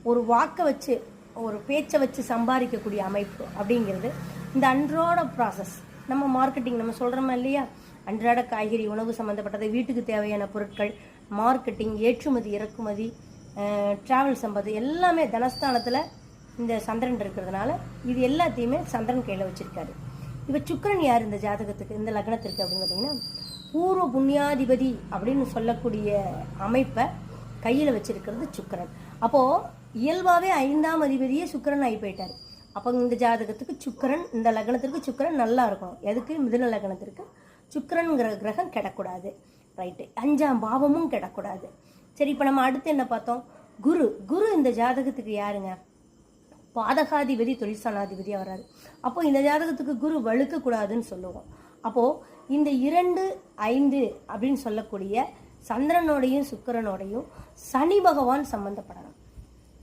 ஒரு வாக்கை வச்சு ஒரு பேச்சை வச்சு சம்பாதிக்கக்கூடிய அமைப்பு அப்படிங்கிறது இந்த அன்றாட ப்ராசஸ். நம்ம மார்க்கெட்டிங் நம்ம சொல்கிறோமா இல்லையா, அன்றாட காய்கறி உணவு சம்மந்தப்பட்டது, வீட்டுக்கு தேவையான பொருட்கள், மார்க்கெட்டிங், ஏற்றுமதி இறக்குமதி, ட்ராவல் சம்பது எல்லாமே தனஸ்தானத்தில் இந்த சந்திரன் இருக்கிறதுனால இது எல்லாத்தையுமே சந்திரன் கையில் வச்சுருக்காரு. இப்போ சுக்கிரன் யார் இந்த ஜாதகத்துக்கு, இந்த லக்னத்திற்கு அப்படின்னு பார்த்தீங்கன்னா பூர்வ புண்ணியாதிபதி அப்படின்னு சொல்லக்கூடிய அமைப்பை கையில் வச்சிருக்கிறது சுக்கிரன். அப்போது இயல்பாகவே 5ஆம் அதிபதியே சுக்கிரன் ஆகி போயிட்டார். அப்போ இந்த ஜாதகத்துக்கு சுக்கிரன், இந்த லக்னத்திற்கு சுக்கிரன் நல்லா இருக்கணும். எதுக்கு? மிதுன லக்னத்திற்கு சுக்கிரன்கிற கிரகம் கெடக்கூடாது. ரைட்டு. 5ஆம் பாவமும் கெடக்கூடாது. சரி, இப்போ நம்ம அடுத்து என்ன பார்த்தோம்? குரு. குரு இந்த ஜாதகத்துக்கு யாருங்க? பாதகாதிபதி, தொழிற்சானாதிபதியாக வராது. அப்போ இந்த ஜாதகத்துக்கு குரு வழுக்கக்கூடாதுன்னு சொல்லுவோம். அப்போது இந்த 2, 5 அப்படின்னு சொல்லக்கூடிய சந்திரனோடையும் சுக்கிரனோடையும் சனி பகவான் சம்பந்தப்படணும்.